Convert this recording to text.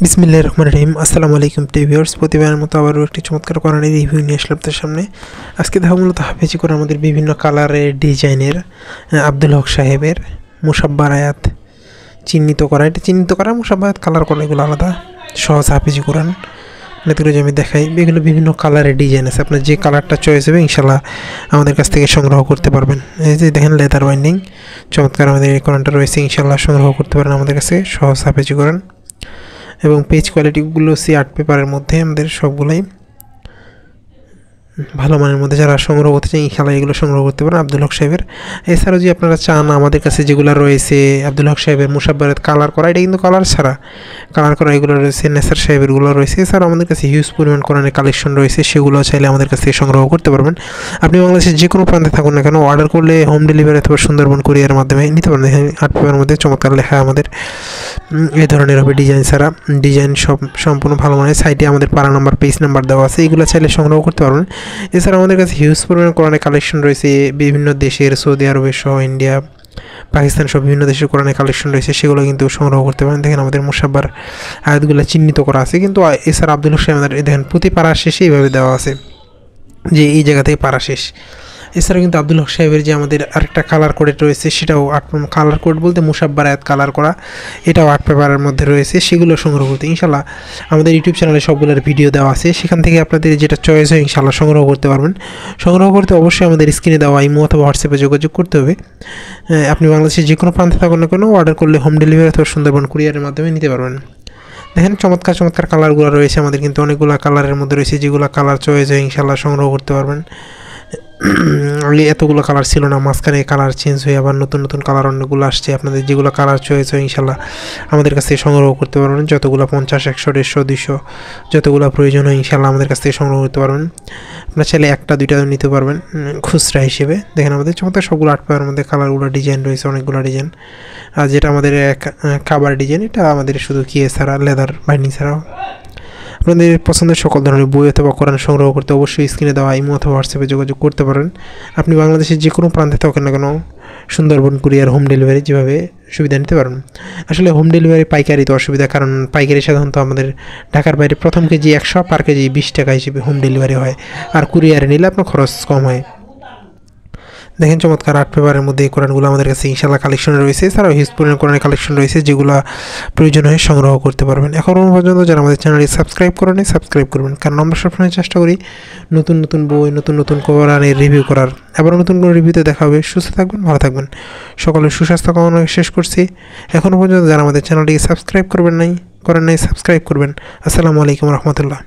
বিসমিল্লাহির রহমানির রহিম। আসসালামু আলাইকুম ভিউয়ার্স, প্রতিবারের মতো আবারও একটি চমৎকার কোরআনী রিভিউ নিয়ে আসলাম আপনাদের সামনে। আজকে দেখা মূলত হাফেজি কোরআন আমাদের বিভিন্ন কালারের ডিজাইনের আব্দুল হক সাহেবের মুসাব্বার আয়াত চিহ্নিত করা, এটা চিহ্নিত করা মুসাব্বার আয়াত কালার করা, এগুলো আলাদা সহজ হাফেজি কোরআন এগুলো যে আমি দেখাই, এগুলো বিভিন্ন কালারের ডিজাইন আছে। আপনার যে কালারটা চয়েস হবে ইনশাল্লাহ আমাদের কাছ থেকে সংগ্রহ করতে পারবেন। এই যে দেখেন লেদার বাইন্ডিং চমৎকার আমাদের এই কোরআনটা রয়েছে, ইনশাল্লাহ সংগ্রহ করতে পারেন আমাদের কাছে সহজ হাফেজি কোরআন। এবং পেজ কোয়ালিটিগুলো আর্ট পেপারের মধ্যে আমাদের সবগুলোই ভালো মানের মধ্যে। যারা সংগ্রহ করতে চান ইনশাআল্লাহ এগুলো সংগ্রহ করতে পারেন আব্দুল হক সাহেবের। এছাড়াও যদি আপনারা চান আমাদের কাছে যেগুলো রয়েছে আব্দুল হক সাহেবের মুসাব্বারাত কালার করা, এটা কিন্তু কালার ছাড়া কালার করা এগুলো রয়েছে, নেসার সাহেবেরগুলো রয়েছে। এছাড়াও আমাদের কাছে হিউজ পরিমাণ কোরআনের কালেকশন রয়েছে, সেগুলো চাইলে আমাদের কাছ থেকে সংগ্রহ করতে পারবেন। আপনি বাংলাদেশের যে কোনো প্রান্তে থাকুন না কেন, অর্ডার করলে হোম ডেলিভারি অথবা সুন্দরবন কুরিয়ারের মাধ্যমে নিতে পারেন। আর্ট পেপারের মধ্যে চমৎকার লেখা আমাদের এই ধরনের হবে ডিজাইন ছাড়া, ডিজাইন সব সম্পূর্ণ ভালো মানের। সাইডে আমাদের পারা নাম্বার পেজ নাম্বার দেওয়া আছে, এগুলো চাইলে সংগ্রহ করতে পারবেন। এছাড়া আমাদের কাছে হিউজ পরিমাণে কোরআনের কালেকশন রয়েছে বিভিন্ন দেশের, সৌদি আরবের সহ ইন্ডিয়া, পাকিস্তান সব বিভিন্ন দেশের কোরআনের কালেকশন রয়েছে, সেগুলো কিন্তু সংগ্রহ করতে পারেন। দেখেন আমাদের মুসাব্বার আয়াতগুলো চিহ্নিত করা আছে, কিন্তু এছাড়া আব্দুল হক সাহেব আমাদের দেখেন প্রতি পারা শেষে এইভাবে দেওয়া আছে যে এই জায়গা থেকে পারা শেষ। এছাড়া কিন্তু আব্দুল হক সাহেবের যে আমাদের আরেকটা কালার কোড রয়েছে, সেটাও কালার কোড বলতে মুসাব্বার আয়াত কালার করা, এটাও আর্ট পেপারের মধ্যে রয়েছে, সেগুলো সংগ্রহ করতে ইনশাল্লাহ আমাদের ইউটিউব চ্যানেলে সবগুলোর ভিডিও দেওয়া আছে, সেখান থেকে আপনাদের যেটা চয়েস হয় ইনশাল্লাহ সংগ্রহ করতে পারবেন। সংগ্রহ করতে অবশ্যই আমাদের স্ক্রিনে দেওয়া ইমো অথবা হোয়াটসঅ্যাপে যোগাযোগ করতে হবে। আপনি বাংলাদেশের যে কোনো প্রান্তে থাকুন না কেন, অর্ডার করলে হোম ডেলিভারি অথবা সুন্দরবন কুরিয়ারের মাধ্যমে নিতে পারবেন। দেখেন চমৎকার চমৎকার কালারগুলো রয়েছে আমাদের, কিন্তু অনেকগুলো কালারের মধ্যে রয়েছে, যেগুলো কালার চয়েস হয় ইনশাল্লাহ সংগ্রহ করতে পারবেন। আগে এতগুলো কালার ছিল না, মাঝখানে কালার চেঞ্জ হয়ে আবার নতুন নতুন কালার অনেকগুলো আসছে। আপনাদের যেগুলো কালার চয়েস হয় ইনশাল্লাহ আমাদের কাছ থেকে সংগ্রহ করতে পারবেন। যতগুলো 50, 100, 150, 200 যতগুলো প্রয়োজন হয় ইনশাল্লাহ আমাদের কাছ থেকে সংগ্রহ করতে পারবেন। আপনার চাইলে একটা দুইটা নিতে পারবেন খুচরা হিসেবে। দেখেন আমাদের চমৎকার সবগুলো আর্ট পেপারের মধ্যে কালারগুলো ডিজাইন রয়েছে, অনেকগুলো ডিজাইন। আর যেটা আমাদের কাভার ডিজাইন, এটা আমাদের শুধু কি ছাড়া লেদার বাইন্ডিং ছাড়াও। আপনাদের পছন্দের সকল ধরনের বই অথবা কোরআন সংগ্রহ করতে অবশ্যই স্ক্রিনে দেওয়া ইমো অথবা হোয়াটসঅ্যাপে যোগাযোগ করতে পারেন। আপনি বাংলাদেশের যে কোনো প্রান্তে থাকেন না কেন, সুন্দরবন কুরিয়ার হোম ডেলিভারি যেভাবে সুবিধা নিতে পারেন। আসলে হোম ডেলিভারি পাইকারি তো অসুবিধা, কারণ পাইকারি সাধারণত আমাদের ঢাকার বাইরে প্রথম কেজি 100, পার কেজি 20 টাকা হিসেবে হোম ডেলিভারি হয়, আর কুরিয়ারে নিলে আপনার খরচ কম হয়। দেখেন চমৎকার আর্ট পেপারের মধ্যে এই কোরআনগুলো আমাদের কাছে ইনশাল্লাহ কালেকশন রয়েছে। এছাড়াও হিউজ পরিমাণ কোরআনের কালেকশন রয়েছে, যেগুলো প্রয়োজন হয় সংগ্রহ করতে পারবেন। এখনও পর্যন্ত যারা আমাদের চ্যানেলটি সাবস্ক্রাইব করেনি সাবস্ক্রাইব করবেন, কারণ আমরা সবসময় চেষ্টা করি নতুন নতুন বই, নতুন নতুন কোরআনের রিভিউ করার। আবার নতুন কোনো রিভিউতে দেখা হবে। সুস্থ থাকবেন, ভালো থাকবেন, সকলের সুস্বাস্থ্য কামনা শেষ করছি। এখনও পর্যন্ত যারা আমাদের চ্যানেলটিকে সাবস্ক্রাইব করেন নাই সাবস্ক্রাইব করবেন। আসসালামু আলাইকুম রহমতুল্লাহ।